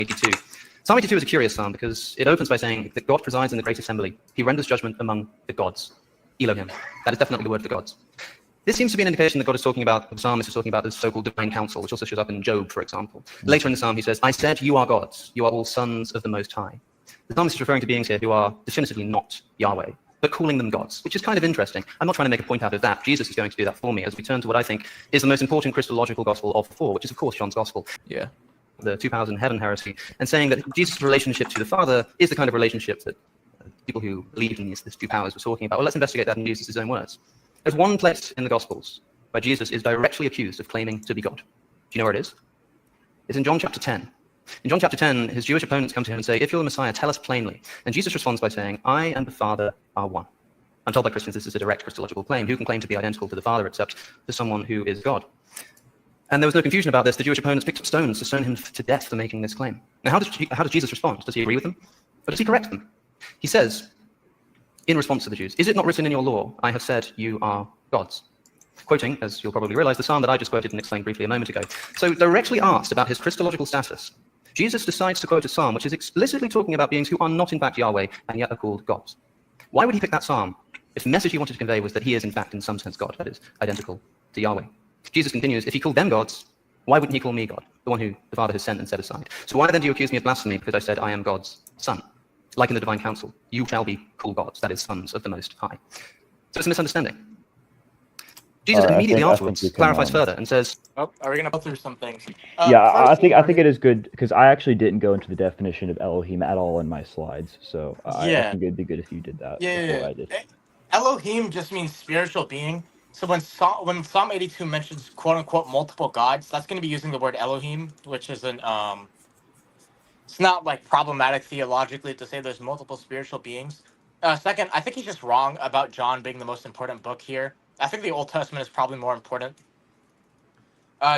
82. Psalm 82 is a curious psalm because it opens by saying that God presides in the great assembly. He renders judgment among the gods. Elohim. That is definitely the word for gods. This seems to be an indication that God is talking about, the psalmist is talking about the so-called divine council, which also shows up in Job, for example. Later in the psalm, he says, I said, you are gods. You are all sons of the Most High. The psalmist is referring to beings here who are definitively not Yahweh, but calling them gods, which is kind of interesting. I'm not trying to make a point out of that. Jesus is going to do that for me as we turn to what I think is the most important Christological gospel of the four, which is, of course, John's gospel. Yeah. The two powers in heaven heresy, and saying that Jesus' relationship to the Father is the kind of relationship that people who believe in these two powers were talking about. Well, let's investigate that in Jesus' own words. There's one place in the Gospels where Jesus is directly accused of claiming to be God. Do you know where it is? It's in John chapter 10. In John chapter 10, his Jewish opponents come to him and say, if you're the Messiah, tell us plainly. And Jesus responds by saying, I and the Father are one. I'm told by Christians this is a direct Christological claim. Who can claim to be identical to the Father except for someone who is God? And there was no confusion about this. The Jewish opponents picked up stones to stone him to death for making this claim. Now, how does Jesus respond? Does he agree with them? Or does he correct them? He says, in response to the Jews, is it not written in your law, I have said you are gods? Quoting, as you'll probably realize, the psalm that I just quoted and explained briefly a moment ago. So directly asked about his Christological status, Jesus decides to quote a psalm which is explicitly talking about beings who are not in fact Yahweh and yet are called gods. Why would he pick that psalm if the message he wanted to convey was that he is in fact in some sense God, that is, identical to Yahweh? Jesus continues, if he called them gods, why wouldn't he call me God, the one who the Father has sent and set aside? So why then do you accuse me of blasphemy because I said I am God's son? Like in the divine council, you shall be called gods, that is, sons of the Most High. So it's a misunderstanding. Jesus immediately afterwards clarifies further and says, "Oh, are we going to go through some things?" I think it is good because I actually didn't go into the definition of Elohim at all in my slides, so I think it'd be good if you did that before I did. Elohim just means spiritual being. So when Psalm 82 mentions quote unquote multiple gods, that's going to be using the word Elohim, which is it's not like problematic theologically to say there's multiple spiritual beings. Second, I think he's just wrong about John being the most important book here. I think the Old Testament is probably more important.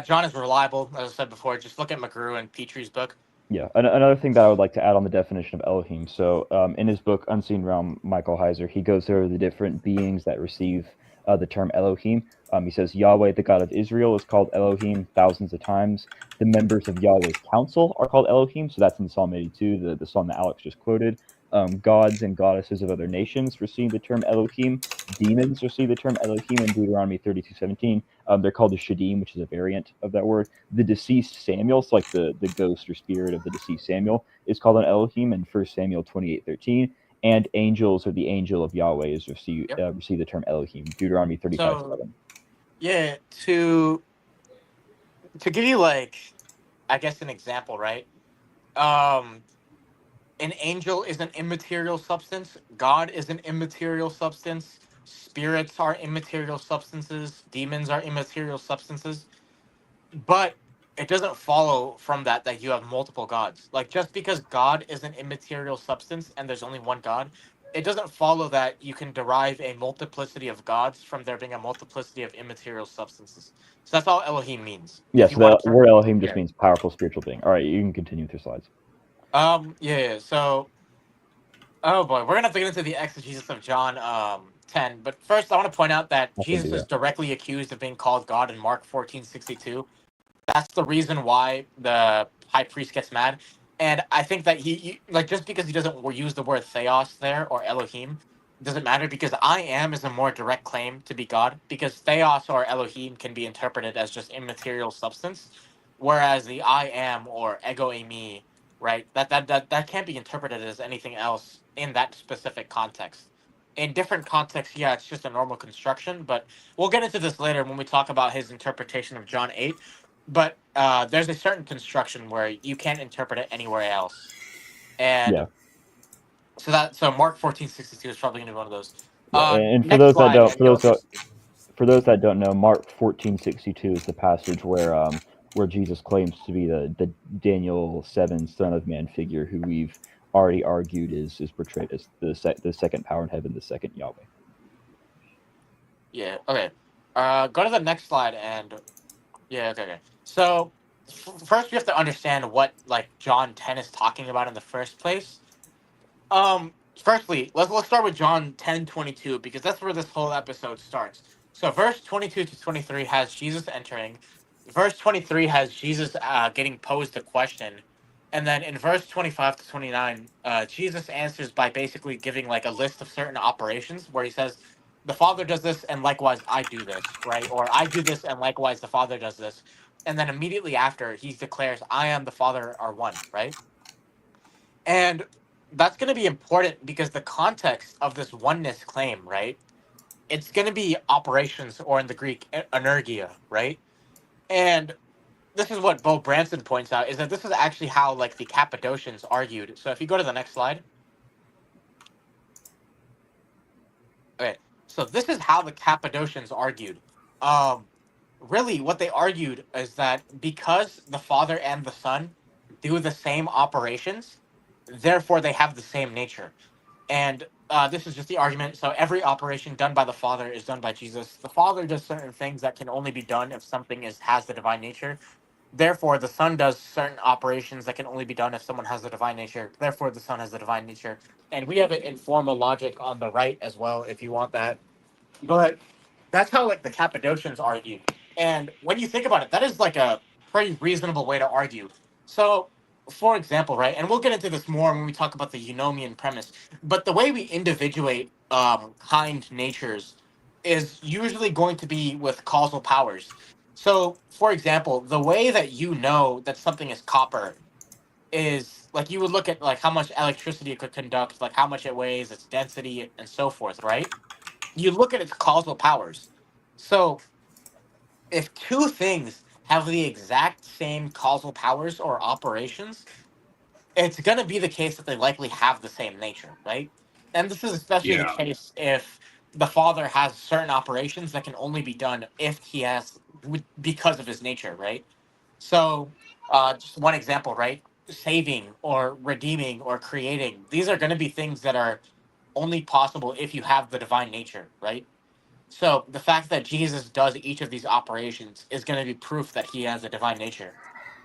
John is reliable, as I said before. Just look at McGrew and Petrie's book. Yeah, another thing that I would like to add on the definition of Elohim. So in his book, Unseen Realm, Michael Heiser, he goes over the different beings that receive the term Elohim. He says Yahweh, the God of Israel, is called Elohim thousands of times. The members of Yahweh's council are called Elohim. So that's in Psalm 82, the psalm that Alex just quoted. Gods and goddesses of other nations receive the term Elohim. Demons receive the term Elohim in Deuteronomy 32:17. They're called the Shadim, which is a variant of that word. The deceased Samuel, so like the ghost or spirit of the deceased Samuel, is called an Elohim in 1 Samuel 28:13. And angels, or the angel of Yahweh, is receive the term Elohim, Deuteronomy 35:7. Yeah, to give you like, I guess an example, right? An angel is an immaterial substance. God is an immaterial substance. Spirits are immaterial substances. Demons are immaterial substances. But it doesn't follow from that you have multiple gods. Like, just because God is an immaterial substance and there's only one God, it doesn't follow that you can derive a multiplicity of gods from there being a multiplicity of immaterial substances. So that's all Elohim means. Yes, the word Elohim just means powerful spiritual being. All right, you can continue with your slides. So, oh boy, we're going to have to get into the Exegesis of John 10. But first, I want to point out that Jesus is directly accused of being called God in Mark 14:62. That's the reason why the high priest gets mad. And I think that he like, just because he doesn't use the word theos there or Elohim doesn't matter, because I am is a more direct claim to be God, because theos or Elohim can be interpreted as just immaterial substance, whereas the I am or ego eimi, right, that can't be interpreted as anything else in that specific context. In different contexts, yeah, it's just a normal construction, but we'll get into this later when we talk about his interpretation of John 8. But there's a certain construction where you can't interpret it anywhere else, and so Mark 14:62 is probably going to be one of those. And for those that don't know, Mark 14:62 is the passage where Jesus claims to be the Daniel 7 Son of Man figure, who we've already argued is portrayed as the second power in heaven, the second Yahweh. Yeah. Okay. Go to the next slide and. Yeah. Okay. So first, we have to understand what like John 10 is talking about in the first place. Firstly, let's start with John 10:22, because that's where this whole episode starts. So verse 22 to 23 has Jesus entering. Verse 23 has Jesus getting posed a question, And then in verse 25 to 29, Jesus answers by basically giving like a list of certain operations where he says, the Father does this and likewise I do this, right? Or I do this and likewise the Father does this. And then immediately after, he declares, I am the Father are one, right? And that's going to be important because the context of this oneness claim, right? It's going to be operations, or in the Greek, energia, right? And this is what Bo Branson points out, is that this is actually how like the Cappadocians argued. So if you go to the next slide. Okay, so this is how the Cappadocians argued. Really, what they argued is that because the Father and the Son do the same operations, therefore they have the same nature. And this is just the argument. So every operation done by the Father is done by Jesus. The Father does certain things that can only be done if something has the divine nature. Therefore, the Son does certain operations that can only be done if someone has the divine nature. Therefore, the Son has the divine nature. And we have it in formal logic on the right as well, if you want that. But that's how like the Cappadocians argue. And when you think about it, that is like a pretty reasonable way to argue. So, for example, right, and we'll get into this more when we talk about the Eunomian premise, but the way we individuate kind natures is usually going to be with causal powers. So, for example, the way that you know that something is copper is like you would look at like how much electricity it could conduct, like how much it weighs, its density, and so forth, right? You look at its causal powers. So if two things have the exact same causal powers or operations, it's going to be the case that they likely have the same nature, right? And this is especially the case if the Father has certain operations that can only be done if he has, because of his nature, right? So, just one example, right? Saving or redeeming or creating, these are going to be things that are only possible if you have the divine nature, right? So the fact that Jesus does each of these operations is going to be proof that he has a divine nature.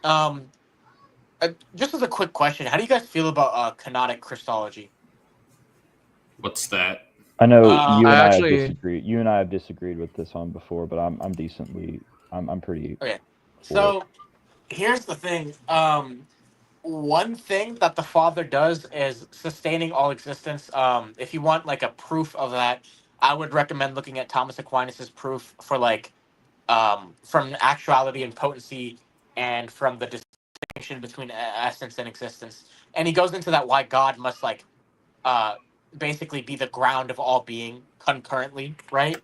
Um, just as a quick question, how do you guys feel about canonic Christology? What's that? I know Uh, you and I I have actually- disagreed. You and I have disagreed with this one before, but I'm decently I'm pretty. okay, for so here's the thing. One thing that the Father does is sustaining all existence. If you want like a proof of that, I would recommend looking at Thomas Aquinas's proof for like from actuality and potency, and from the distinction between essence and existence. And he goes into that why God must like uh, basically be the ground of all being concurrently, right?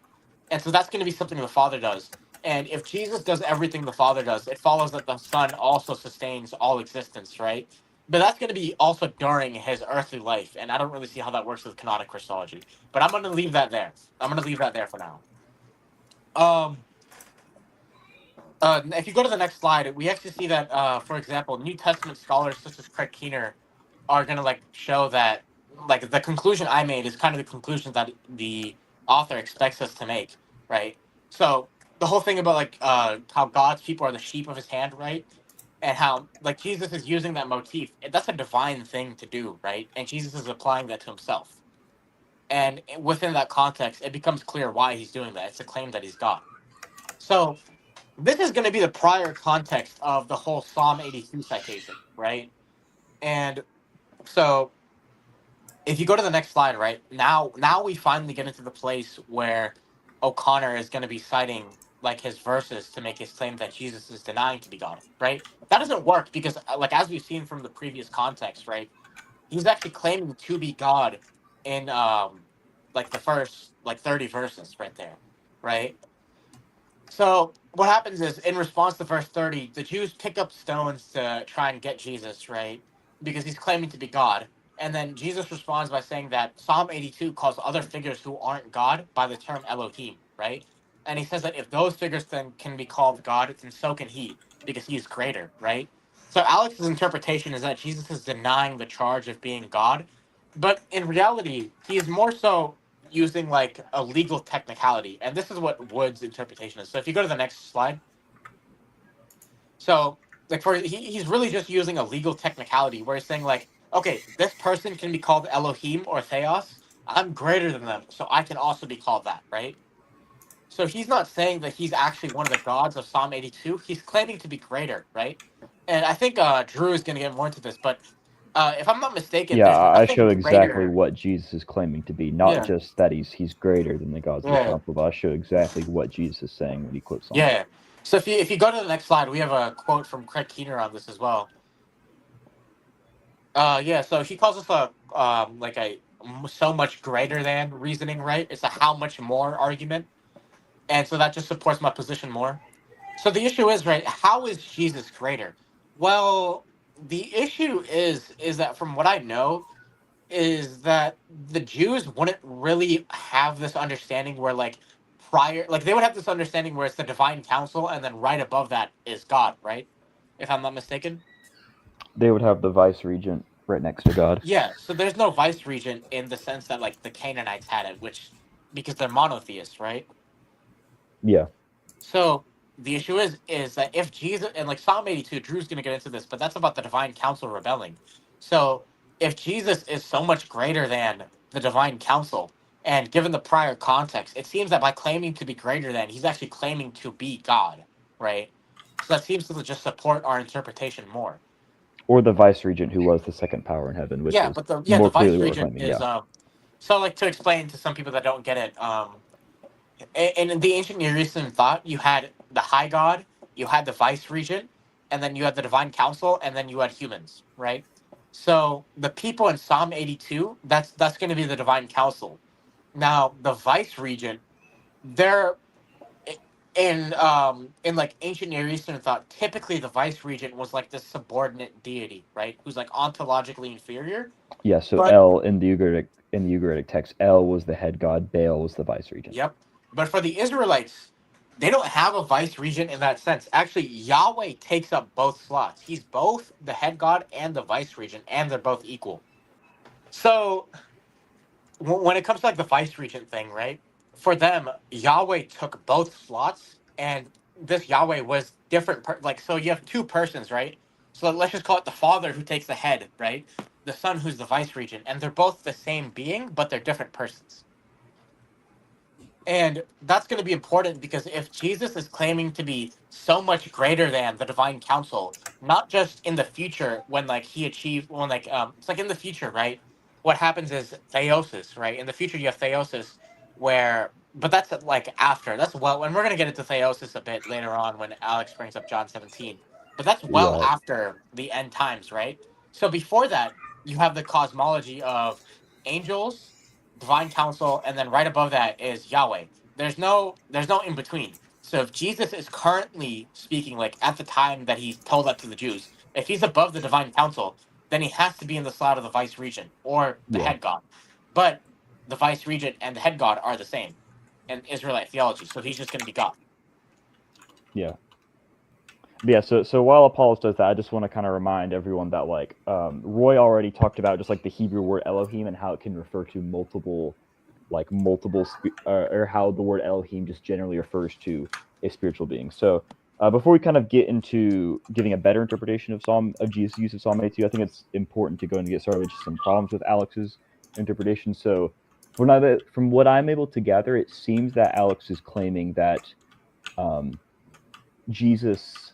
And so that's going to be something the Father does. And if Jesus does everything the Father does, it follows that the Son also sustains all existence, right? But that's going to be also during his earthly life, and I don't really see how that works with canonic Christology. But I'm going to leave that there. I'm going to leave that there for now. If you go to the next slide, we actually see that, for example, New Testament scholars such as Craig Keener are going to like show that, like the conclusion I made is kind of the conclusion that the author expects us to make, right? So the whole thing about like how God's people are the sheep of His hand, right? And how like Jesus is using that motif. That's a divine thing to do, right? And Jesus is applying that to Himself. And within that context, it becomes clear why He's doing that. It's a claim that He's God. So this is going to be the prior context of the whole Psalm 82 citation, right? And so if you go to the next slide, right, now we finally get into the place where O'Connor is going to be citing like his verses to make his claim that Jesus is denying to be God, right? That doesn't work because like as we've seen from the previous context, right, he's actually claiming to be God in like the first like 30 verses right there, right? So what happens is, in response to verse 30, the Jews pick up stones to try and get Jesus, right? Because he's claiming to be God. And then Jesus responds by saying that Psalm 82 calls other figures who aren't God by the term Elohim, right? And he says that if those figures then can be called God, then so can he, because he is greater, right? So Alex's interpretation is that Jesus is denying the charge of being God. But in reality, he is more so using like a legal technicality, and this is what Wood's interpretation is. So if you go to the next slide, so like he's really just using a legal technicality where he's saying like, okay, this person can be called Elohim or Theos. I'm greater than them, so I can also be called that, right? So he's not saying that he's actually one of the gods of Psalm 82. He's claiming to be greater, right? and I think Drew is going to get more into this, but if I'm not mistaken, Yeah, there's I nothing show exactly greater. what Jesus is claiming to be, not Yeah, just that he's greater than the gods of the yeah, council, but I show exactly what Jesus is saying when he quotes Psalm 8. yeah. So if you go to the next slide, we have a quote from Craig Keener on this as well. Yeah, so he calls us a like a so much greater than reasoning, right? It's a how much more argument, and so that just supports my position more. So the issue is, right, how is Jesus greater? Well, the issue is that from what I know is that the Jews wouldn't really have this understanding where like prior like they would have this understanding where it's the divine council and then right above that is God, right? If I'm not mistaken. They would have the vice regent right next to God. Yeah, so there's no vice regent in the sense that like the Canaanites had it, which because they're monotheists, right? Yeah. So the issue is that if Jesus and like Psalm 82, Drew's gonna get into this, but that's about the divine council rebelling. So if Jesus is so much greater than the divine council, and given the prior context, it seems that by claiming to be greater than, he's actually claiming to be God, right? So that seems to just support our interpretation more. Or the vice regent who was the second power in heaven, which Yeah, is but the more vice clearly what we're regent claiming. is Yeah. so like to explain to some people that don't get it, in the ancient Near Eastern thought, you had the high god, you had the vice regent, and then you had the divine council, and then you had humans, right? So the people in Psalm 82, that's going to be the divine council. Now the vice regent, they're in like ancient Near Eastern thought, typically the vice regent was like this subordinate deity, right? Who's like ontologically inferior. Yeah, so But El in the Ugaritic text, El was the head god, Baal was the vice regent. yep. But for the Israelites, they don't have a vice regent in that sense. Actually, Yahweh takes up both slots. He's both the head god and the vice regent, and they're both equal. So when it comes to like the vice regent thing, right? For them, Yahweh took both slots, and this Yahweh was different. Like, so you have two persons, right? So let's just call it the father who takes the head, right? The son who's the vice regent, and they're both the same being, but they're different persons. And that's going to be important because if Jesus is claiming to be so much greater than the divine council, not just in the future when like he achieved when like it's like in the future, right? What happens is theosis, right? In the future you have theosis where but that's like after. That's well and we're going to get into theosis a bit later on when Alex brings up John 17. But that's well Right. after the end times, right? So before that, you have the cosmology of angels, divine council, and then right above that is Yahweh. There's no in between. So if Jesus is currently speaking, like at the time that he told that to the Jews, if he's above the divine council, then he has to be in the slot of the vice regent or the Yeah. head god. But the vice regent and the head god are the same in Israelite theology. So he's just going to be God. Yeah. Yeah, so while Apollos does that, I just want to kind of remind everyone that like Roy already talked about just like the Hebrew word Elohim and how it can refer to multiple or how the word Elohim just generally refers to a spiritual being. So before we kind of get into giving a better interpretation of Jesus' use of Psalm 82, I think it's important to go and get started with just some problems with Alex's interpretation. So from what I'm able to gather, it seems that Alex is claiming that Jesus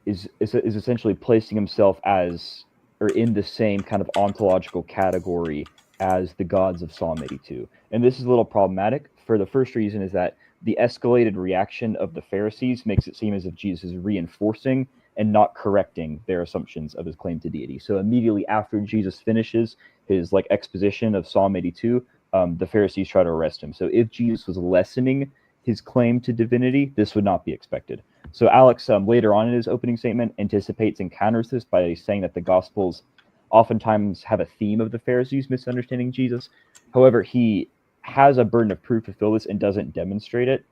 is essentially placing himself as or in the same kind of ontological category as the gods of Psalm 82. And this is a little problematic. For the first reason is that the escalated reaction of the Pharisees makes it seem as if Jesus is reinforcing and not correcting their assumptions of his claim to deity. So immediately after Jesus finishes his like exposition of Psalm 82, the Pharisees try to arrest him. So if Jesus was lessening his claim to divinity, this would not be expected. So Alex, later on in his opening statement, anticipates and counters this by saying that the Gospels oftentimes have a theme of the Pharisees misunderstanding Jesus. However, he has a burden of proof to fill this and doesn't demonstrate it.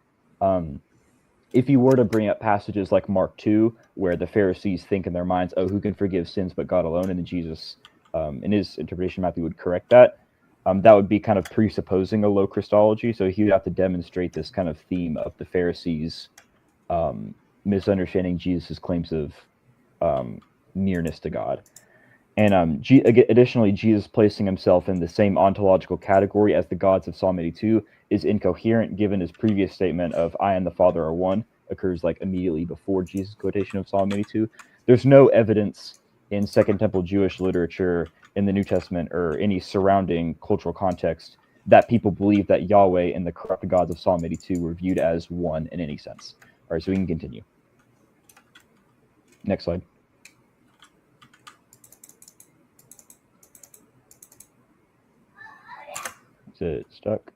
If you were to bring up passages like Mark 2, where the Pharisees think in their minds, oh, who can forgive sins but God alone? And then Jesus, in his interpretation, Matthew would correct that. That would be kind of presupposing a low Christology. So he would have to demonstrate this kind of theme of the Pharisees misunderstanding Jesus' claims of nearness to God. And additionally, Jesus placing himself in the same ontological category as the gods of Psalm 82 is incoherent, given his previous statement of "I and the Father are one" occurs like immediately before Jesus' quotation of Psalm 82. there's no evidence in Second Temple Jewish literature, in the New Testament, or any surrounding cultural context that people believe that Yahweh and the corrupt gods of Psalm 82 were viewed as one in any sense. All right, so we can continue. Next slide. Is it stuck?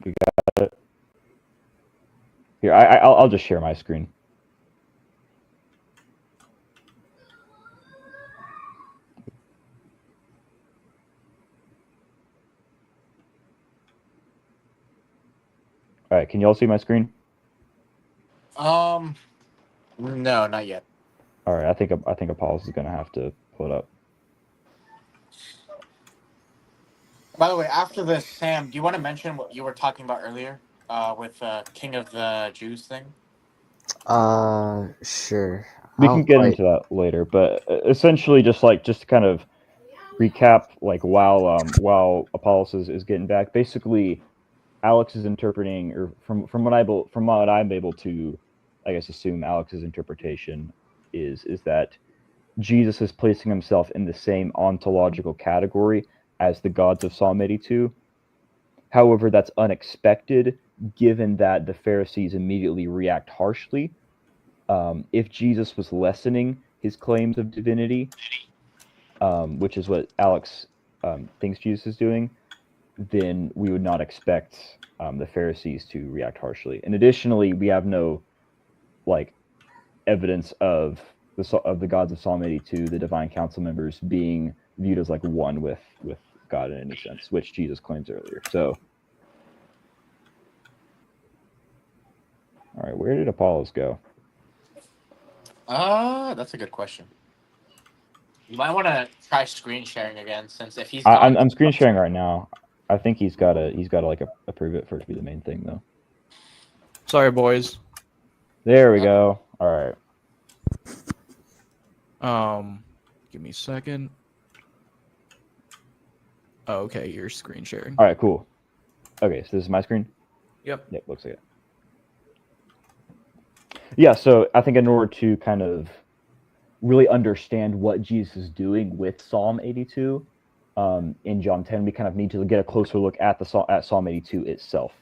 We got it. Here, I'll just share my screen. All right, can you all see my screen? No, not yet. All right, I think Apollos is going to have to pull it up. By the way, after this, Sam, do you want to mention what you were talking about earlier with King of the Jews thing? Sure. We can get into that later, but essentially, just to kind of recap, like while Apollos is getting back, basically, Alex is interpreting, or from what I'm able to, I guess, assume Alex's interpretation is that Jesus is placing himself in the same ontological category as the gods of Psalm 82. However, that's unexpected, given that the Pharisees immediately react harshly. If Jesus was lessening his claims of divinity, which is what Alex thinks Jesus is doing, then we would not expect the Pharisees to react harshly. And additionally, we have no evidence of the gods of Psalm 82, the divine council members, being viewed as one with God in any sense, which Jesus claims earlier. So, all right, where did Apollos go? That's a good question. You might want to try screen sharing again, since if he's I'm screen sharing right now. I think he's got to approve it for it to be the main thing, though. Sorry, boys. There we go. All right. Give me a second. Oh, okay, you're screen sharing. All right, cool. Okay, so this is my screen? Yep, looks like it. Yeah, so I think in order to kind of really understand what Jesus is doing with Psalm 82 in John 10, we kind of need to get a closer look at Psalm 82 itself.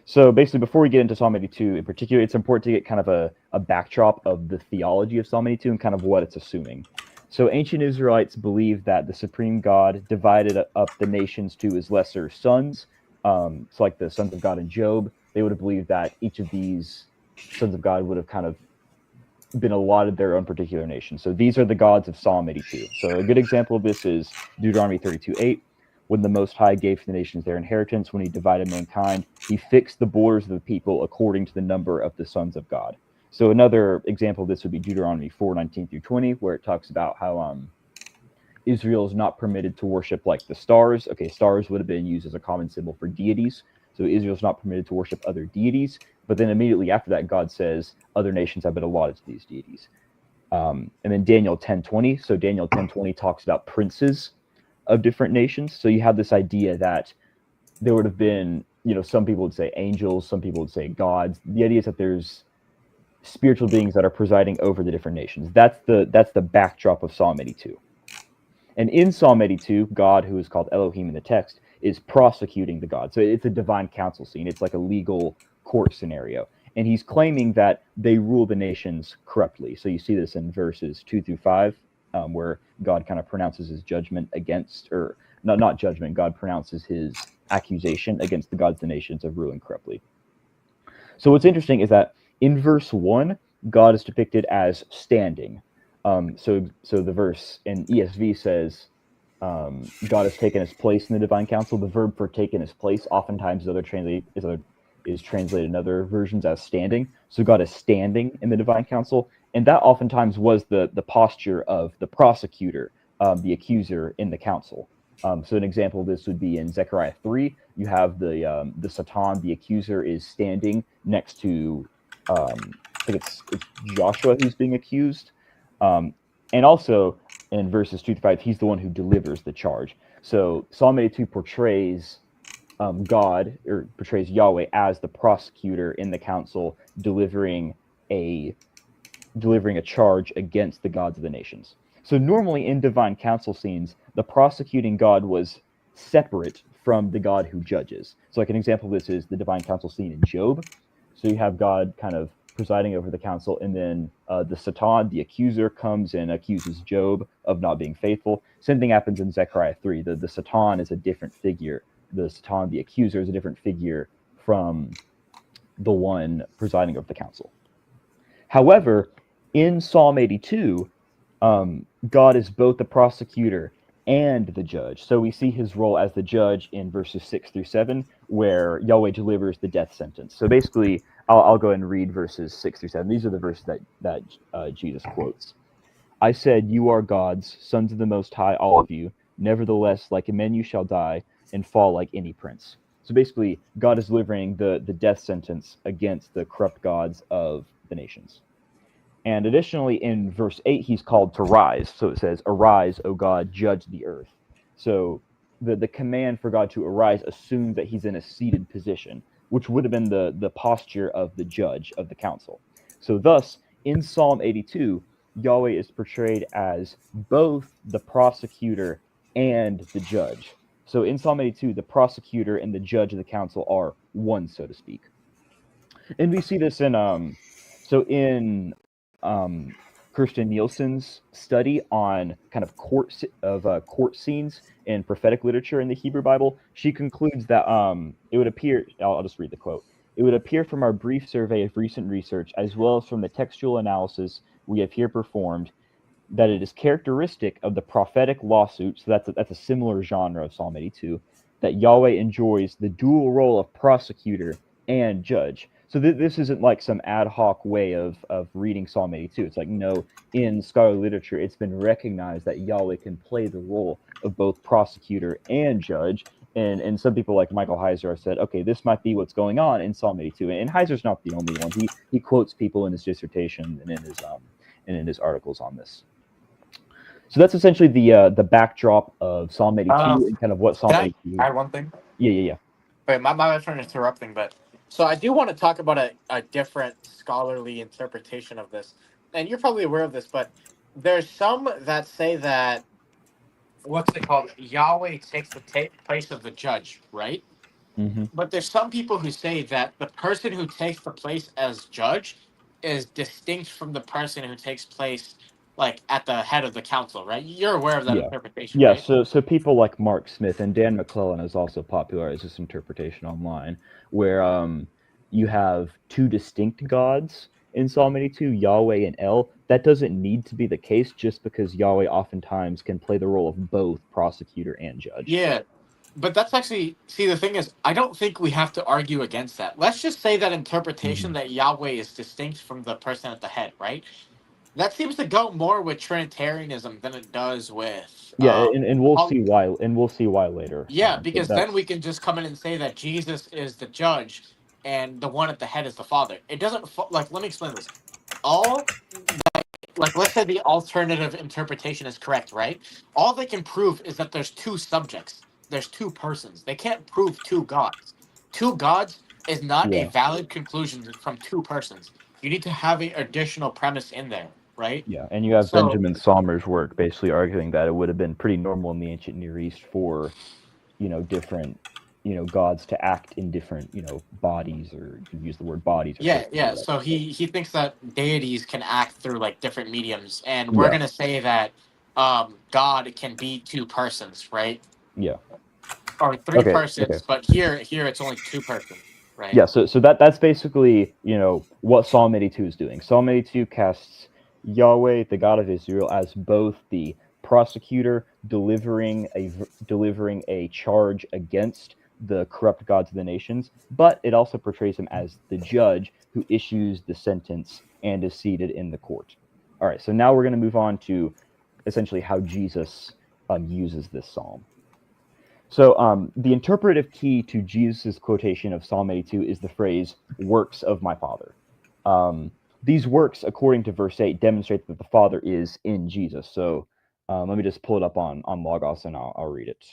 So basically, before we get into Psalm 82 in particular, it's important to get kind of a backdrop of the theology of Psalm 82 and kind of what it's assuming. So ancient Israelites believed that the supreme God divided up the nations to his lesser sons. So like the sons of God in Job, they would have believed that each of these sons of God would have kind of been allotted their own particular nation. So these are the gods of Psalm 82. So a good example of this is Deuteronomy 32:8. When the Most High gave to the nations their inheritance, when he divided mankind, he fixed the borders of the people according to the number of the sons of God. So another example of this would be Deuteronomy 4:19-20, where it talks about how Israel is not permitted to worship like the stars. Okay, stars would have been used as a common symbol for deities. So Israel is not permitted to worship other deities. But then immediately after that, God says other nations have been allotted to these deities. And then Daniel 10:20. So Daniel 10:20 talks about princes of different nations. So you have this idea that there would have been, some people would say angels, some people would say gods. The idea is that there's spiritual beings that are presiding over the different nations. That's the backdrop of Psalm 82. And in Psalm 82, God, who is called Elohim in the text, is prosecuting the gods. So it's a divine council scene. It's like a legal court scenario. And he's claiming that they rule the nations corruptly. So you see this in verses 2-5, where God kind of pronounces his judgment against, or not judgment, God pronounces his accusation against the gods of the nations of ruling corruptly. So what's interesting is that in verse 1, God is depicted as standing. So the verse in ESV says, God has taken his place in the divine council. The verb for taken his place oftentimes is translated in other versions as standing. So God is standing in the divine council. And that oftentimes was the posture of the prosecutor, the accuser in the council. So an example of this would be in Zechariah 3. You have the Satan, the accuser, is standing next to, I think it's Joshua who's being accused. And also in verses 2-5, he's the one who delivers the charge. So Psalm 82 portrays God, or portrays Yahweh as the prosecutor in the council, delivering a charge against the gods of the nations. So normally in divine council scenes, the prosecuting God was separate from the God who judges. So like an example of this is the divine council scene in Job. So you have God kind of presiding over the council, and then the Satan, the accuser, comes and accuses Job of not being faithful. Same thing happens in Zechariah 3. The Satan is a different figure. The Satan, the accuser, is a different figure from the one presiding over the council. However, in Psalm 82, God is both the prosecutor and the judge. So we see his role as the judge in verses 6-7, where Yahweh delivers the death sentence. So basically, I'll go ahead and read verses 6-7. These are the verses that Jesus quotes. I said, "You are gods, sons of the Most High, all of you. Nevertheless, like a man you shall die, and fall like any prince." So basically, God is delivering the death sentence against the corrupt gods of the nations. And additionally, in verse 8, he's called to rise. So it says, "Arise, O God, judge the earth." So the command for God to arise assumes that he's in a seated position, which would have been the posture of the judge of the council. So thus, in Psalm 82, Yahweh is portrayed as both the prosecutor and the judge. So in Psalm 82, the prosecutor and the judge of the council are one, so to speak. And we see this in Kirsten Nielsen's study on kind of court scenes in prophetic literature in the Hebrew Bible. She concludes that it would appear, I'll just read the quote. "It would appear from our brief survey of recent research, as well as from the textual analysis we have here performed, that it is characteristic of the prophetic lawsuit," so that's a similar genre of Psalm 82, "that Yahweh enjoys the dual role of prosecutor and judge." So this isn't like some ad hoc way of reading Psalm 82. It's like, no, in scholarly literature, it's been recognized that Yahweh can play the role of both prosecutor and judge. And some people like Michael Heiser have said, okay, this might be what's going on in Psalm 82. And Heiser's not the only one. He quotes people in his dissertation and in his articles on this. So that's essentially the backdrop of Psalm 82 and kind of what Psalm 82 is. Add one thing? Yeah. Wait, my bad for interrupting, but so I do want to talk about a different scholarly interpretation of this. And you're probably aware of this, but there's some that say that what's it called? Yahweh takes the place of the judge, right? Mm-hmm. But there's some people who say that the person who takes the place as judge is distinct from the person who takes place like at the head of the council, right? You're aware of that interpretation, Yeah, right? so people like Mark Smith and Dan McClellan has also popularized this interpretation online, where you have two distinct gods in Psalm 82, Yahweh and El. That doesn't need to be the case just because Yahweh oftentimes can play the role of both prosecutor and judge. Yeah, but that's actually, see, the thing is, I don't think we have to argue against that. Let's just say that interpretation that Yahweh is distinct from the person at the head, right? That seems to go more with Trinitarianism than it does with and we'll see why, later. Yeah, because then we can just come in and say that Jesus is the judge and the one at the head is the Father. It doesn't like. Let me explain this. Let's say the alternative interpretation is correct, right? All they can prove is that there's two subjects. There's two persons. They can't prove two gods. Two gods is not a valid conclusion from two persons. You need to have an additional premise in there, right? Yeah, and you have Benjamin Sommer's work basically arguing that it would have been pretty normal in the ancient Near East for, different, gods to act in different, bodies, or you can use the word bodies. Yeah. So he thinks that deities can act through like different mediums, and we're gonna say that God can be two persons, right? Yeah. Or three persons, but here it's only two persons, right? Yeah. So that's basically what Psalm 82 is doing. Psalm 82 casts Yahweh, the God of Israel, as both the prosecutor delivering a charge against the corrupt gods of the nations, but it also portrays him as the judge who issues the sentence and is seated in the court. All right, so now we're going to move on to essentially how Jesus uses this psalm. So the interpretive key to Jesus' quotation of Psalm 82 is the phrase, "works of my Father." these works, according to verse 8, demonstrate that the Father is in Jesus. So let me just pull it up on Logos, and I'll read it.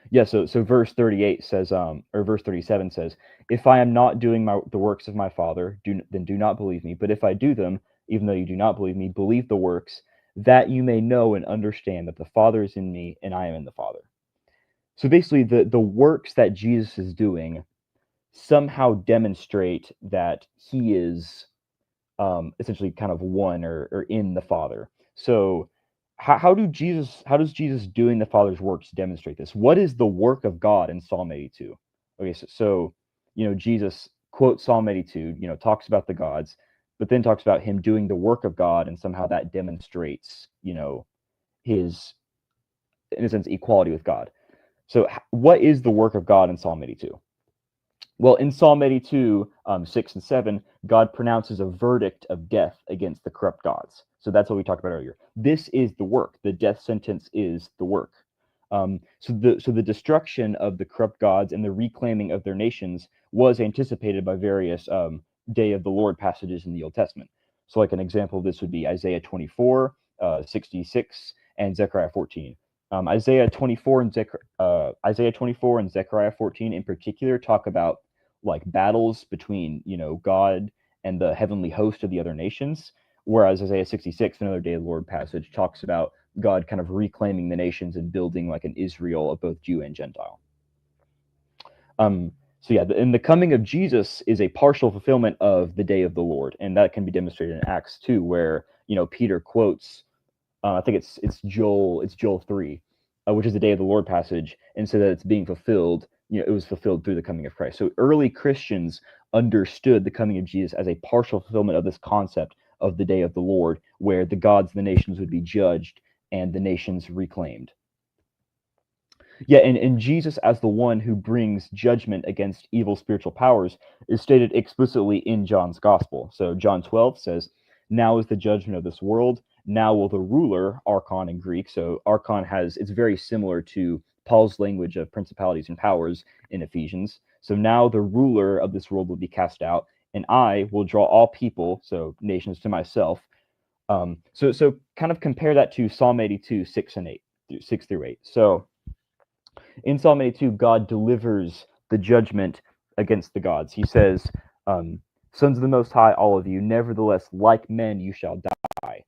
Yeah, so verse 38 says, or verse 37 says, if I am not doing the works of my Father, then do not believe me. But if I do them, even though you do not believe me, believe the works, that you may know and understand that the Father is in me and I am in the Father. So basically, the works that Jesus is doing somehow demonstrate that he is essentially kind of one or in the Father. So how does Jesus doing the Father's works demonstrate this? What is the work of God in Psalm 82? Okay, so Jesus quotes Psalm 82, talks about the gods, but then talks about him doing the work of God, and somehow that demonstrates his, in a sense, equality with God. So what is the work of God in Psalm 82? Well, in Psalm 82, 6 and 7, God pronounces a verdict of death against the corrupt gods. So that's what we talked about earlier. This is the work. The death sentence is the work. So the destruction of the corrupt gods and the reclaiming of their nations was anticipated by various Day of the Lord passages in the Old Testament. So like an example of this would be Isaiah 24, 66, and Zechariah 14. Isaiah 24 and Zechariah 14 in particular talk about like battles between God and the heavenly host of the other nations, whereas Isaiah 66, another Day of the Lord passage, talks about God kind of reclaiming the nations and building like an Israel of both Jew and Gentile. So yeah, and the coming of Jesus is a partial fulfillment of the Day of the Lord, and that can be demonstrated in Acts 2, where Peter quotes, I think it's Joel 3, which is the Day of the Lord passage, and so that it's being fulfilled. It was fulfilled through the coming of Christ. So early Christians understood the coming of Jesus as a partial fulfillment of this concept of the Day of the Lord, where the gods and the nations would be judged and the nations reclaimed. Yeah, and Jesus as the one who brings judgment against evil spiritual powers is stated explicitly in John's gospel. So John 12 says, now is the judgment of this world. Now will the ruler, archon in Greek, so archon it's very similar to Paul's language of principalities and powers in Ephesians. So now the ruler of this world will be cast out, and I will draw all people, so nations, to myself. So kind of compare that to Psalm 82, 6 through 8. So in Psalm 82, God delivers the judgment against the gods. He says, sons of the Most High, all of you, nevertheless, like men, you shall die.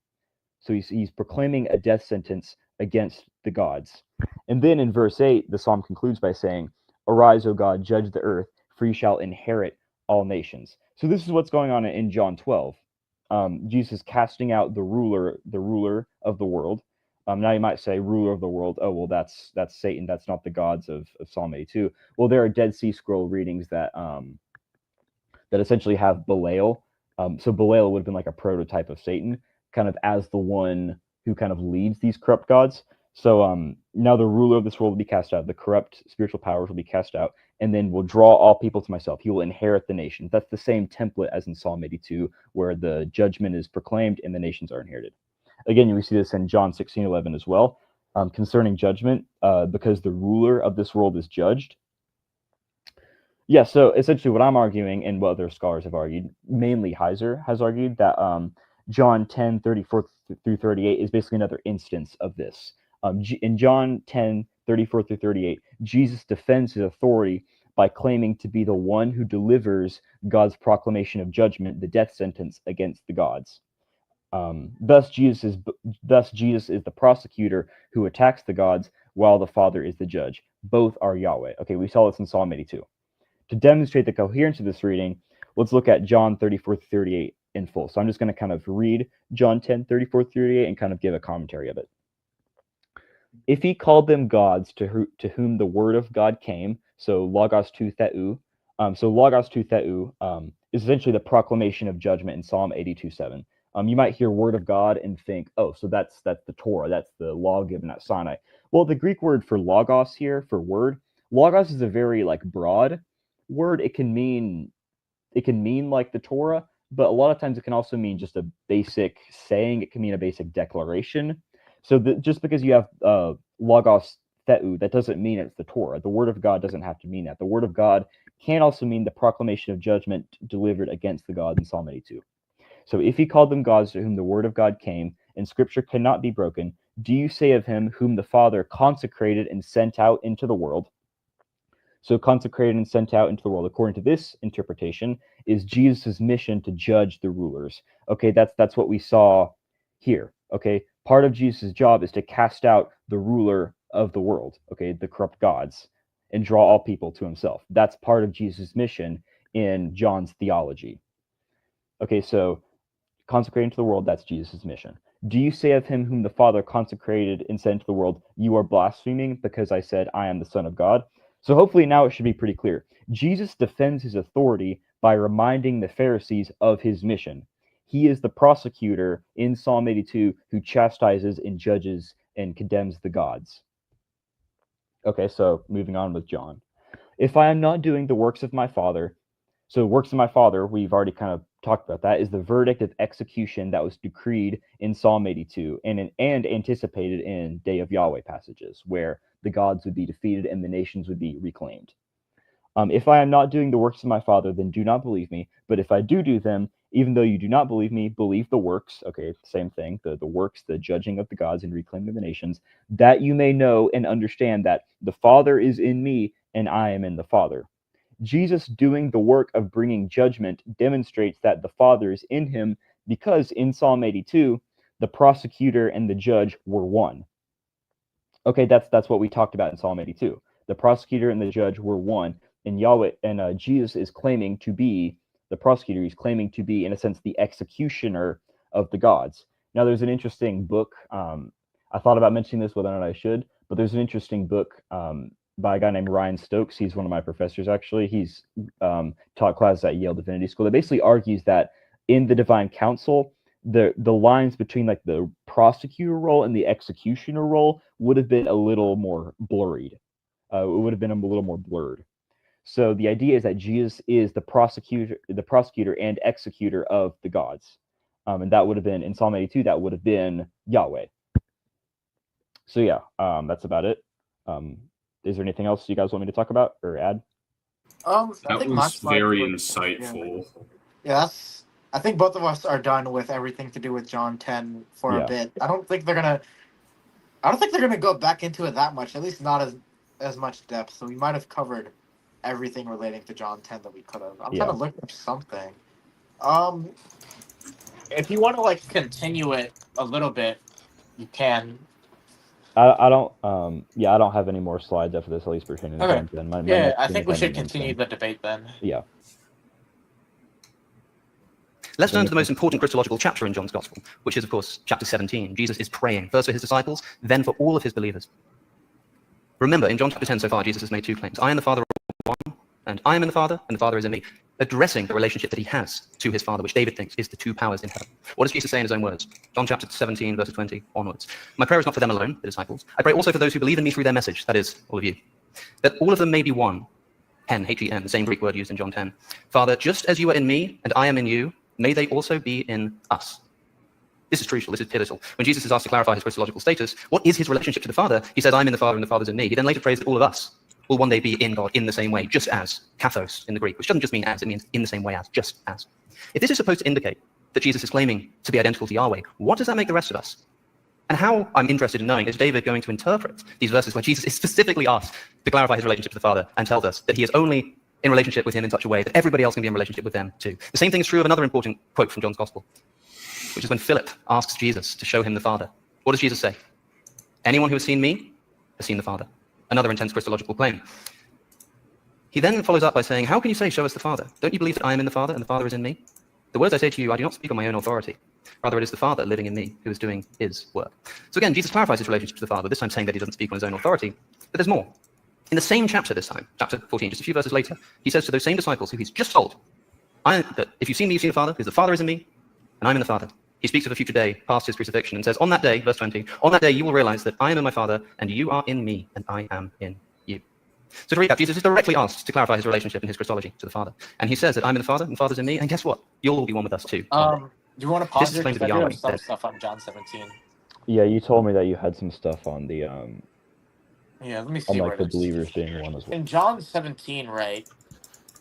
So he's proclaiming a death sentence against the gods. And then in verse 8, the psalm concludes by saying, arise, O God, judge the earth, for you shall inherit all nations. So this is what's going on in John 12. Jesus casting out the ruler of the world. Now you might say, ruler of the world, oh, well, that's Satan. That's not the gods of Psalm 82. Well, there are Dead Sea Scroll readings that essentially have Belial. So Belial would have been like a prototype of Satan, kind of as the one who kind of leads these corrupt gods. So now the ruler of this world will be cast out. The corrupt spiritual powers will be cast out, and then will draw all people to myself. He will inherit the nation. That's the same template as in Psalm 82, where the judgment is proclaimed and the nations are inherited. Again, we see this in John 16:11 as well, concerning judgment, because the ruler of this world is judged. Yeah, so essentially what I'm arguing, and what other scholars have argued, mainly Heiser has argued, that John 10:34 through 38 is basically another instance of this. In John 10:34 through 38, Jesus defends his authority by claiming to be the one who delivers God's proclamation of judgment, the death sentence against the gods. Thus Jesus is the prosecutor who attacks the gods, while the Father is the judge. Both are Yahweh. Okay, we saw this in Psalm 82. To demonstrate the coherence of this reading, let's look at John 34 through 38 in full. So I'm just going to kind of read John 10:34 through 38 and kind of give a commentary of it. If he called them gods to whom the word of God came, so Logos tu Theou, so Logos tu Theou is essentially the proclamation of judgment in Psalm 82:7. You might hear word of God and think, oh, so that's the Torah, that's the law given at Sinai. Well, the Greek word for logos here, for word, logos is a very like broad word. It can mean like the Torah, but a lot of times it can also mean just a basic saying. It can mean a basic declaration. So just because you have logos Theou, that doesn't mean it's the Torah. The word of God doesn't have to mean that. The word of God can also mean the proclamation of judgment delivered against the gods in Psalm 82. So if he called them gods to whom the word of God came, and scripture cannot be broken, do you say of him whom the Father consecrated and sent out into the world? So consecrated and sent out into the world, according to this interpretation, is Jesus' mission to judge the rulers. Okay, that's what we saw here. Okay, part of Jesus' job is to cast out the ruler of the world, okay, the corrupt gods, and draw all people to himself. That's part of Jesus' mission in John's theology. Okay, so consecrated into the world, that's Jesus' mission. Do you say of him whom the Father consecrated and sent into the world, you are blaspheming because I said I am the Son of God? So hopefully now it should be pretty clear. Jesus defends his authority by reminding the Pharisees of his mission. He is the prosecutor in Psalm 82 who chastises and judges and condemns the gods. Okay, so moving on with John. If I am not doing the works of my Father, so works of my Father, we've already kind of talked about that, is the verdict of execution that was decreed in Psalm 82 and anticipated in Day of Yahweh passages, where the gods would be defeated and the nations would be reclaimed. If I am not doing the works of my Father, then do not believe me. But if I do them, even though you do not believe me, believe the works. Okay, same thing. The works, the judging of the gods and reclaiming of the nations, that you may know and understand that the Father is in me and I am in the Father. Jesus doing the work of bringing judgment demonstrates that the Father is in him, because in Psalm 82, the prosecutor and the judge were one. Okay, that's what we talked about in Psalm 82. The prosecutor and the judge were one, and Yahweh and Jesus is claiming to be the prosecutor. He's claiming to be, in a sense, the executioner of the gods. Now, there's an interesting book. I thought about mentioning this, whether or not I should, but there's an interesting book by a guy named Ryan Stokes. He's one of my professors, actually. He's taught classes at Yale Divinity School. That basically argues that in the divine council, the lines between like the prosecutor role and the executioner role would have been a little more blurred. It would have been a little more blurred. So the idea is that Jesus is the prosecutor and executor of the gods, and that would have been in Psalm 82. That would have been Yahweh. So yeah, that's about it. Is there anything else you guys want me to talk about or add? That was very insightful. Yeah, I think both of us are done with everything to do with John 10 for a bit. I don't think they're gonna go back into it that much. At least not as much depth. So we might have covered everything relating to John 10 that we could have. I'm trying to look up something. If you want to like continue it a little bit, you can. I don't have any more slides after this, at least pertaining to John 10. I think we should continue the debate then. Yeah. Let's turn to the most important Christological chapter in John's Gospel, which is, of course, chapter 17. Jesus is praying, first for his disciples, then for all of his believers. Remember, in John chapter 10 so far, Jesus has made two claims. I and the Father are one, and I am in the Father, and the Father is in me, addressing the relationship that he has to his Father, which David thinks is the two powers in heaven. What does Jesus say in his own words? John chapter 17, verse 20 onwards. My prayer is not for them alone, the disciples. I pray also for those who believe in me through their message, that is, all of you, that all of them may be one. Hen, H-E-N, the same Greek word used in John 10. Father, just as you are in me, and I am in you, may they also be in us. This is crucial, this is pivotal. When Jesus is asked to clarify his Christological status, what is his relationship to the Father? He says, I'm in the Father and the Father's in me. He then later prays that all of us will one day be in God in the same way, just as, kathos in the Greek, which doesn't just mean as, it means in the same way as, just as. If this is supposed to indicate that Jesus is claiming to be identical to Yahweh, what does that make the rest of us? And how, I'm interested in knowing, is David going to interpret these verses where Jesus is specifically asked to clarify his relationship to the Father and tells us that he is only in relationship with him in such a way that everybody else can be in relationship with them too. The same thing is true of another important quote from John's Gospel, which is when Philip asks Jesus to show him the Father. What does Jesus say? Anyone who has seen me has seen the Father. Another intense Christological claim. He then follows up by saying, how can you say, show us the Father? Don't you believe that I am in the Father and the Father is in me? The words I say to you, I do not speak on my own authority. Rather, it is the Father living in me who is doing his work. So again, Jesus clarifies his relationship to the Father, this time saying that he doesn't speak on his own authority. But there's more. In the same chapter this time, chapter 14, just a few verses later, he says to those same disciples who he's just told, that if you've seen me, you've seen the Father, because the Father is in me, and I'm in the Father. He speaks of a future day, past his crucifixion, and says, on that day, verse 20, on that day you will realize that I am in my Father, and you are in me, and I am in you. So to recap, Jesus is directly asked to clarify his relationship and his Christology to the Father. And he says that I'm in the Father, and the Father's in me, and guess what? You'll all be one with us too. Do you want to pause This is here? claimed to be Because I do Yahweh. have some stuff on John 17. Yeah, you told me that you had some stuff on the Yeah, let me see on where like the it is. believers being one as well. In John 17, right?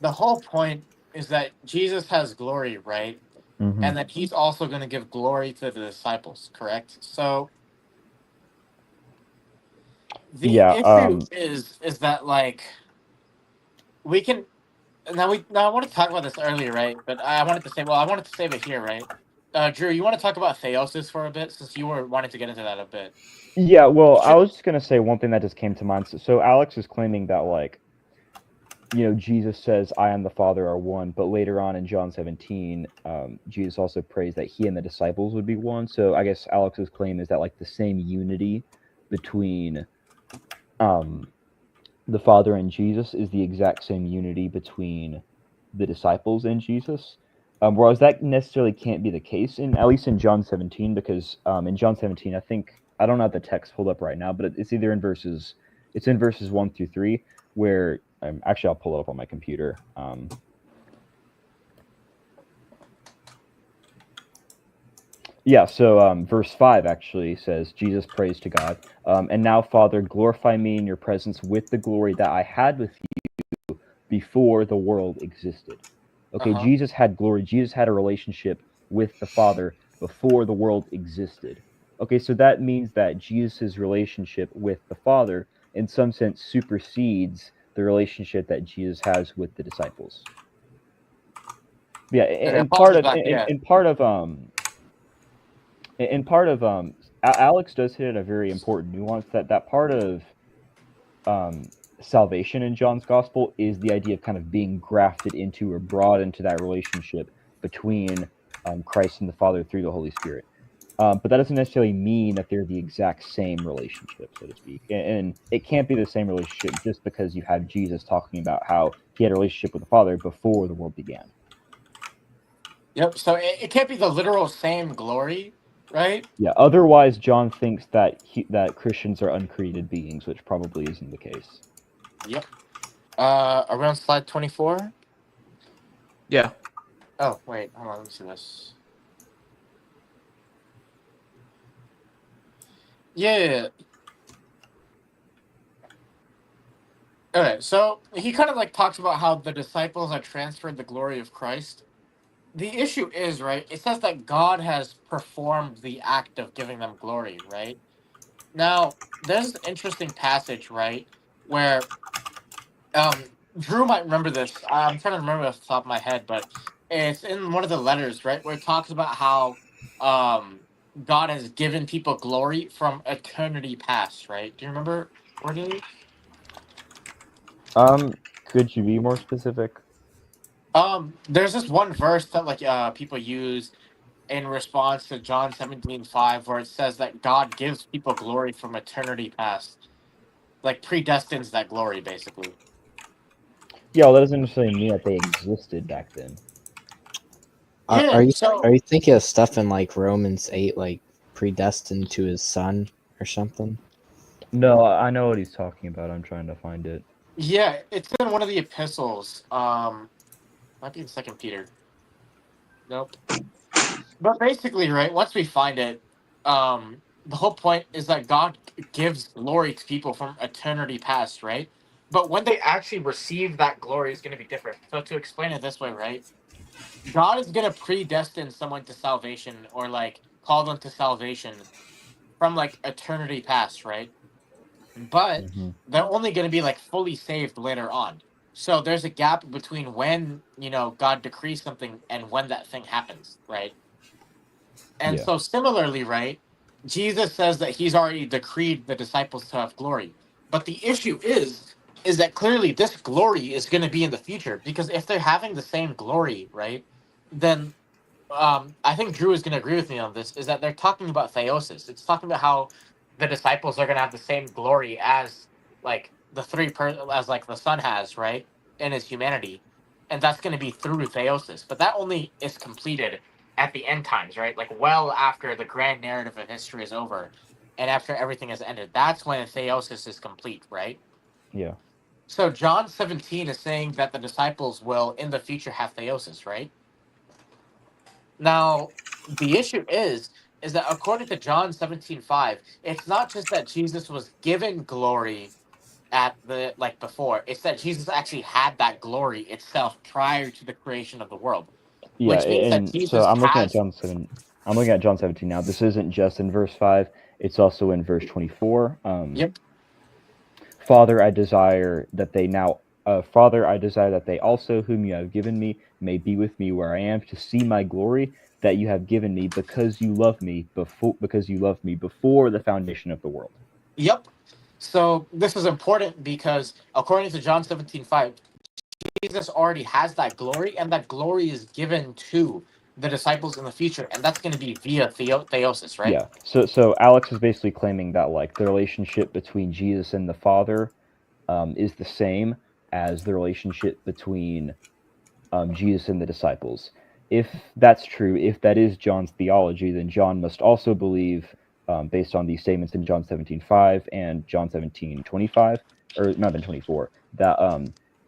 the whole point is that Jesus has glory, right? Mm-hmm. And that he's also going to give glory to the disciples, correct? So the Yeah. issue is that like we can now I want to talk about this earlier, right? But I wanted to save it here, right? Drew, you want to talk about theosis for a bit since you were wanting to get into that a bit. Yeah. Well, I Should- was just gonna say one thing that just came to mind. So Alex is claiming that like, Jesus says, "I am the Father are one," but later on in John 17, Jesus also prays that he and the disciples would be one. So I guess Alex's claim is that like the same unity between the Father and Jesus is the exact same unity between the disciples and Jesus. Whereas that necessarily can't be the case at least in John 17, because in John 17, I don't have the text pulled up right now, but it's either in verses 1 through 3, where actually I'll pull it up on my computer. Yeah, so verse 5 actually says, Jesus prays to God, and now, Father, glorify me in your presence with the glory that I had with you before the world existed. Okay, Uh-huh. Jesus had glory. Jesus had a relationship with the Father before the world existed. Okay, so that means that Jesus' relationship with the Father, in some sense, supersedes the relationship that Jesus has with the disciples. Yeah, and part of Alex does hit a very important nuance that part of salvation in John's gospel is the idea of kind of being grafted into or brought into that relationship between Christ and the Father through the Holy Spirit. But that doesn't necessarily mean that they're the exact same relationship, so to speak. And it can't be the same relationship just because you have Jesus talking about how he had a relationship with the Father before the world began. Yep. So it can't be the literal same glory, right? Yeah. Otherwise, John thinks that Christians are uncreated beings, which probably isn't the case. Yep. Around slide 24. Yeah. Oh wait, hold on. Let me see this. Yeah. Okay, so he kind of like talks about how the disciples are transferred the glory of Christ. The issue is, right, it says that God has performed the act of giving them glory, right? Now, there's an interesting passage, right, where Drew might remember this. I'm trying to remember off the top of my head, but it's in one of the letters, right, where it talks about how God has given people glory from eternity past, right? Do you remember where do you? Could you be more specific? There's this one verse that like people use in response to John 17:5, where it says that God gives people glory from eternity past, like predestines that glory, basically. Yeah, well, that doesn't necessarily mean that they existed back then. Yeah. Are you thinking of stuff in like Romans 8, like predestined to his son or something? No, I know what he's talking about. I'm trying to find it. Yeah, it's in one of the epistles. Might be in Second Peter. Nope. But basically, right, once we find it, the whole point is that God gives glory to people from eternity past, right? But when they actually receive that glory, is going to be different. So to explain it this way, right? God is going to predestine someone to salvation or like call them to salvation from like eternity past, right? But Mm-hmm. they're only going to be like fully saved later on. So there's a gap between when, God decrees something and when that thing happens, right? And Yeah. so similarly, right, Jesus says that he's already decreed the disciples to have glory. But the issue is that clearly this glory is going to be in the future, because if they're having the same glory, right, then I think Drew is going to agree with me on this, is that they're talking about theosis. It's talking about how the disciples are going to have the same glory as like as like the son has, right, in his humanity. And that's going to be through theosis. But that only is completed at the end times, right? Like well after the grand narrative of history is over and after everything has ended. That's when theosis is complete, right? Yeah. So John 17 is saying that the disciples will in the future have theosis, right? Now, the issue is that according to John 17:5, it's not just that Jesus was given glory at the like before. It's that Jesus actually had that glory itself prior to the creation of the world, Yeah, which means that and so Jesus I'm looking at has. John 7. I'm looking at John 17 now. This isn't just in verse 5, it's also in verse 24. Yep. Father, I desire that they now, Father, I desire that they also, whom you have given me, may be with me where I am, to see my glory that you have given me, because you love me before the foundation of the world. Yep. So this is important because according to John 17:5, Jesus already has that glory, and that glory is given to the disciples in the future, and that's going to be via theosis, right? Yeah. So Alex is basically claiming that like the relationship between Jesus and the Father is the same as the relationship between Jesus and the disciples. If that's true, if that is John's theology, then John must also believe, based on these statements in John 17:5 and John 17:25, or it might have been 24, that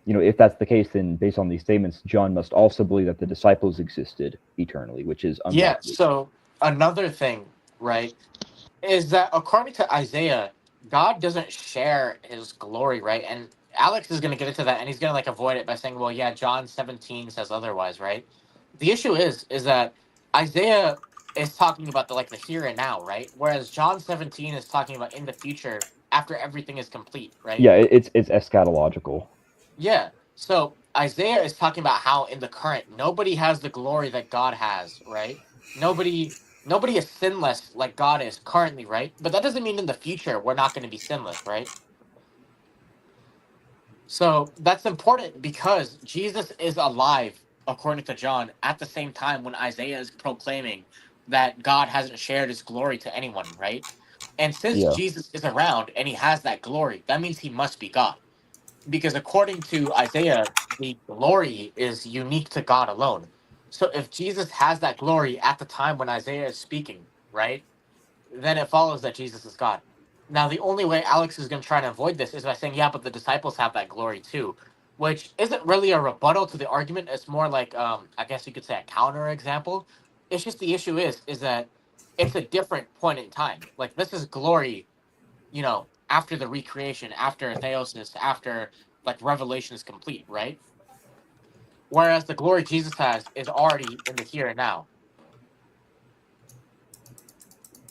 if that's the case, then based on these statements, John must also believe that the disciples existed eternally, which is Yeah. unlikely. So another thing, right, is that according to Isaiah, God doesn't share his glory, right? And Alex is going to get into that, and he's going to like avoid it by saying, well, yeah, John 17 says otherwise, right? The issue is that Isaiah is talking about the here and now, right? Whereas John 17 is talking about in the future after everything is complete, right? Yeah, it's eschatological. Yeah. So Isaiah is talking about how in the current nobody has the glory that God has, right? Nobody is sinless like God is currently, right? But that doesn't mean in the future we're not going to be sinless, right? So that's important because Jesus is alive according to John at the same time when Isaiah is proclaiming that God hasn't shared his glory to anyone, right? And since Yeah, Jesus is around and he has that glory, that means he must be God, because according to Isaiah, the glory is unique to God alone. So if Jesus has that glory at the time when Isaiah is speaking, right, then it follows that Jesus is God. Now, the only way Alex is going to try to avoid this is by saying, yeah, but the disciples have that glory too, which isn't really a rebuttal to the argument. It's more like, I guess you could say a counter example. It's just the issue is that it's a different point in time. Like, this is glory, after the recreation, after theosis, after like revelation is complete, right? Whereas the glory Jesus has is already in the here and now.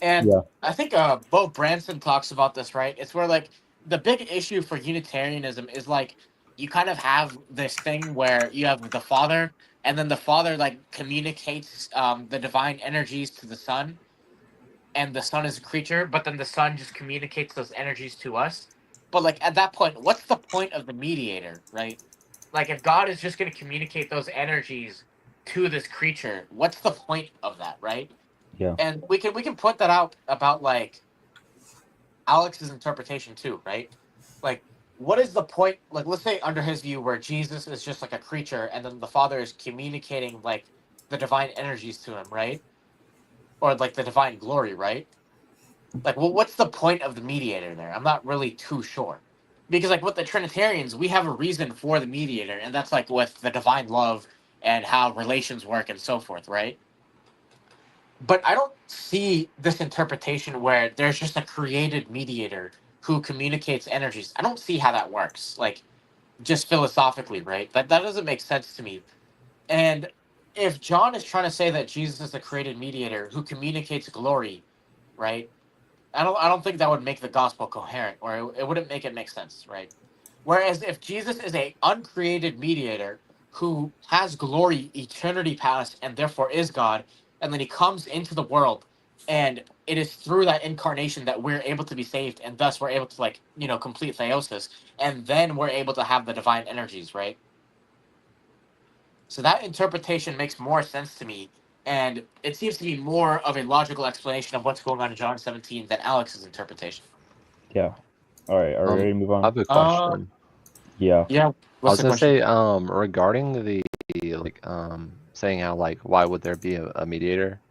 And yeah, I think Bo Branson talks about this, right? It's where like the big issue for Unitarianism is like you kind of have this thing where you have the Father, and then the Father like communicates the divine energies to the Son, and the Son is a creature, but then the Son just communicates those energies to us. But like at that point, what's the point of the mediator, right? Like if God is just going to communicate those energies to this creature, what's the point of that, right? yeah, And we can put that out about like Alex's interpretation too, right? Like what is the point, like let's say under his view where Jesus is just like a creature and then the Father is communicating like the divine energies to him, right? Or like the divine glory, right? Like, well, what's the point of the mediator there? I'm not really too sure. Because, like, with the Trinitarians, we have a reason for the mediator, and that's like with the divine love and how relations work and so forth, right? But I don't see this interpretation where there's just a created mediator who communicates energies. I don't see how that works, like, just philosophically, right? That doesn't make sense to me. And if John is trying to say that Jesus is a created mediator who communicates glory, right? I don't think that would make the gospel coherent, or it wouldn't make it make sense, right? Whereas if Jesus is a uncreated mediator who has glory eternity past and therefore is God, and then he comes into the world, and it is through that incarnation that we're able to be saved, and thus we're able to complete theosis, and then we're able to have the divine energies, right? So that interpretation makes more sense to me, and it seems to be more of a logical explanation of what's going on in John 17 than Alex's interpretation. yeah. All right, are we ready to move I on? have a question. Yeah. Yeah. I What's was the gonna question? say, regarding the saying how why would there be a mediator?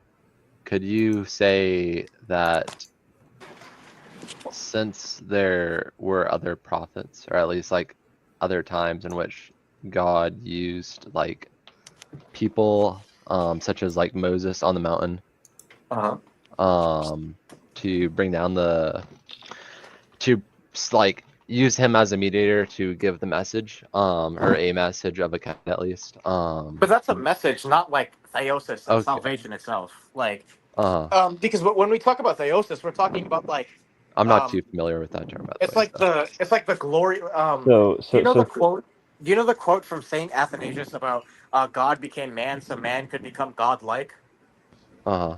Could you say that since there were other prophets, or at least other times in which God used people, such as Moses on the mountain, Uh-huh. to bring down to use him as a mediator to give the message, or a message of a kind at least. But that's a message, not like theosis and Okay. salvation itself. Like, Uh, because when we talk about theosis, we're talking about like, I'm not too familiar with that term, by the it's way. like it's like the glory. So Do you know so the quote? Do you know the quote from Saint Athanasius about God became man so man could become God-like? Uh-huh.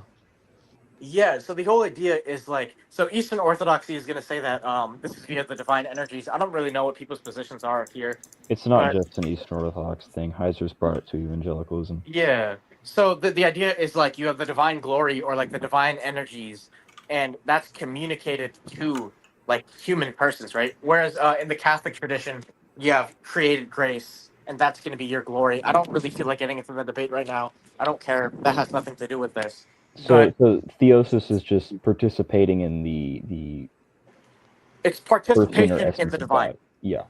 Yeah, so the whole idea is like, so Eastern Orthodoxy is going to say that this is via the divine energies. I don't really know what people's positions are here, it's not but just an Eastern Orthodox thing. Heiser's brought it to evangelicalism. yeah. So the idea is like you have the divine glory or like the divine energies, and that's communicated to like human persons, right? Whereas in the Catholic tradition, you have created grace, and that's going to be your glory. I don't really feel like getting into the debate right now. I don't care. That has nothing to do with this. So But theosis is just participating in the it's person or participation in essence the of divine. God. Yeah.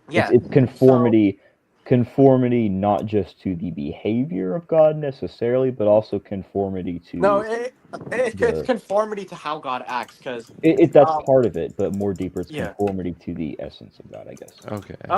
Yeah. It's So conformity not just to the behavior of God necessarily, but also conformity no, to it's the conformity to how God acts, because that's part of it, but more deeper it's yeah. conformity to the essence of God, I guess. Okay.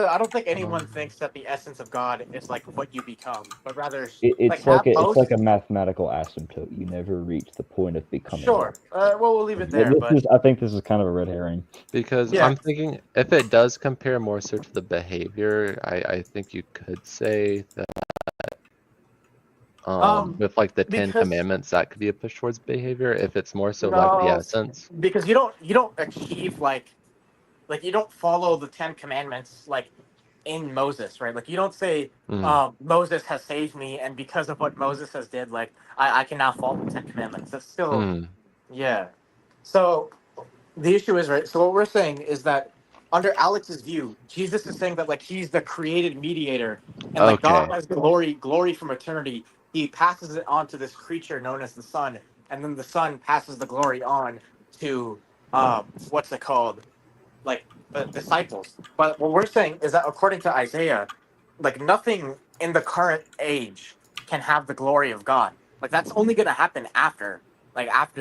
I don't think anyone Um, thinks that the essence of God is like what you become, but rather like It's like at it's like most. a mathematical asymptote. You never reach the point of becoming God. Sure. Well, we'll leave it there. This But is I think this is kind of a red herring. because yeah, I'm thinking if it does compare more so to the behavior, I think you could say that with like the Ten because Commandments, that could be a push towards behavior. If it's more so like the no, essence. because you don't achieve like you don't follow the Ten Commandments like in Moses, right? Like you don't say Mm, Moses has saved me, and because of what Moses has did, like I can now follow the Ten Commandments. That's still mm, yeah. So the issue is right. So what we're saying is that under Alex's view, Jesus is saying that like he's the created mediator, and like God okay. has glory from eternity. He passes it on to this creature known as the Son, and then the Son passes the glory on to what's it called, like the disciples. But what we're saying is that according to Isaiah, like nothing in the current age can have the glory of God. Like that's only going to happen after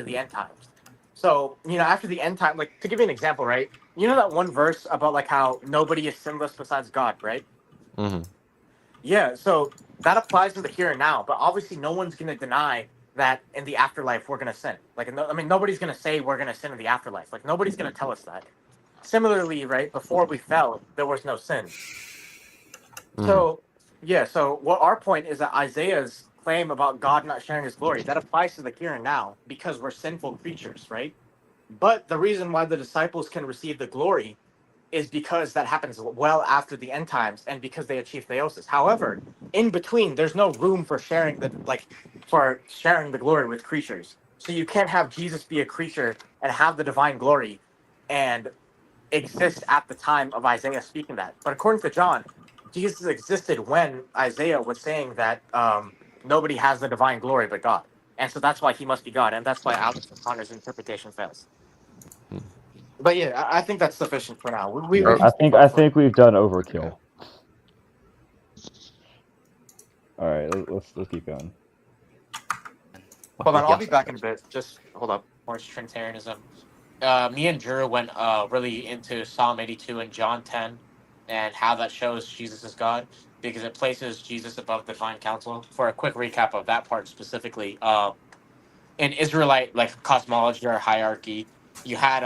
the end times. So after the end time, like to give you an example, right? You know that one verse about like how nobody is sinless besides God, right? Hmm. Yeah. So that applies in the here and now, but obviously no one's going to deny that in the afterlife we're going to sin. Like, no, I mean, nobody's going to say we're going to sin in the afterlife. Like nobody's going to tell us that. Similarly, right before we fell, there was no sin. Hmm. So, yeah. So, what our point is that Isaiah's claim about God not sharing His glory that applies to the here and now because we're sinful creatures, right? But the reason why the disciples can receive the glory is because that happens well after the end times and because they achieve theosis. However, in between, there's no room for sharing the glory with creatures. So you can't have Jesus be a creature and have the divine glory and exist at the time of Isaiah speaking that. But according to John, Jesus existed when Isaiah was saying that nobody has the divine glory but God. And so that's why he must be God. And that's why Alex O'Connor's interpretation fails. But yeah, I think that's sufficient for now. We Yeah, can speak about I it for. think we've done Okay. overkill. All right, let's keep going. Hold on, I'll be back in a bit. Just hold up. More Trinitarianism. Me and Drew went really into Psalm 82 and John 10 and how that shows Jesus is God because it places Jesus above the divine council. For a quick recap of that part specifically, in Israelite like cosmology or hierarchy, you had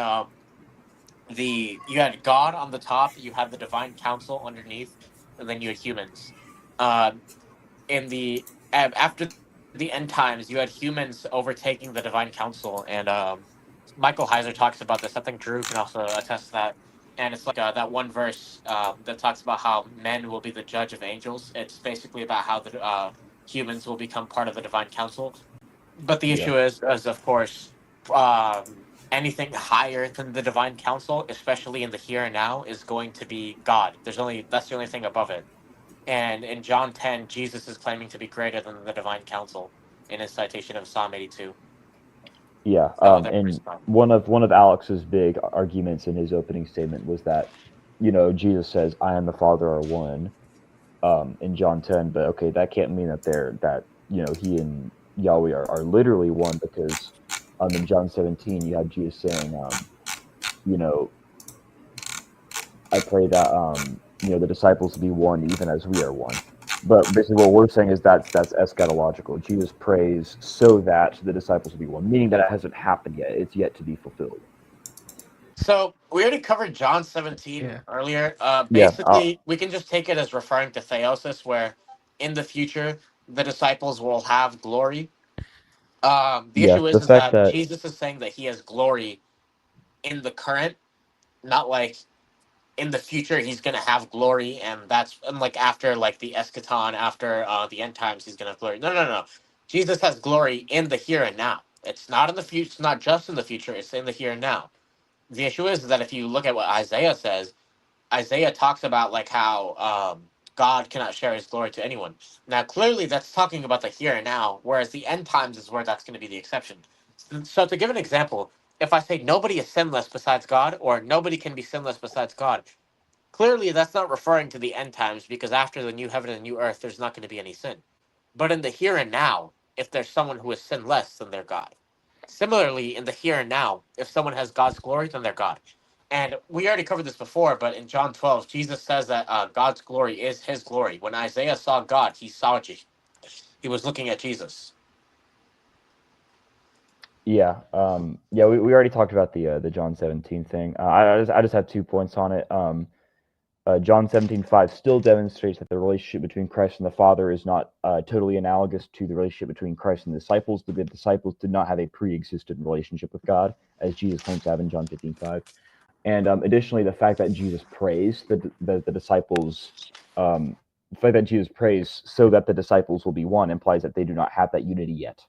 you had God on the top, you had the divine council underneath, and then you had humans. Uh, in the after the end times, you had humans overtaking the divine council, and Michael Heiser talks about this. I think Drew can also attest to that. And it's like that one verse that talks about how men will be the judge of angels. It's basically about how the humans will become part of the divine council. But the Yeah. issue is of course, um, anything higher than the divine council, especially in the here and now, is going to be God. That's the only thing above it. And in John 10, Jesus is claiming to be greater than the divine council in his citation of Psalm 82. Yeah. So that's And one of Alex's big arguments in his opening statement was that, Jesus says, "I and the Father are one," in John 10. But okay, that can't mean that he and Yahweh are literally one, because in John 17 you have Jesus saying, you know I pray that the disciples will be one, even as we are one. But basically, what we're saying is that's eschatological. Jesus prays so that the disciples will be one, meaning that it hasn't happened yet; it's yet to be fulfilled. So we already covered John 17 Yeah. earlier. Yeah, Basically, we can just take it as referring to Theosis, where in the future the disciples will have glory. The yeah. issue The is fact that that Jesus is saying that he has glory in the current, not like in the future he's gonna have glory, and like after like the eschaton, after the end times, he's gonna have glory. No, no, no, no. Jesus has glory in the here and now. It's not in the future. It's not just in the future. It's in the here and now. The issue is that if you look at what Isaiah says, Isaiah talks about like how God cannot share his glory to anyone. Now, clearly, that's talking about the here and now, whereas the end times is where that's going to be the exception. So, to give an example, if I say nobody is sinless besides God, or nobody can be sinless besides God, clearly that's not referring to the end times, because after the new heaven and new earth, there's not going to be any sin. But in the here and now, if there's someone who is sinless, then they're God. Similarly, in the here and now, if someone has God's glory, then they're God. And we already covered this before, but in John 12, Jesus says that God's glory is his glory. When Isaiah saw God, he saw Jesus. He was looking at Jesus. Yeah, we already talked about the John 17 thing. I just have 2 points on it. John 17:5 still demonstrates that the relationship between Christ and the Father is not totally analogous to the relationship between Christ and the disciples. The disciples did not have a pre-existent relationship with God, as Jesus claims to have in John 15:5. And additionally, the fact that Jesus prays the disciples, the fact that Jesus prays so that the disciples will be one implies that they do not have that unity yet.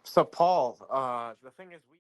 So Paul, the thing is,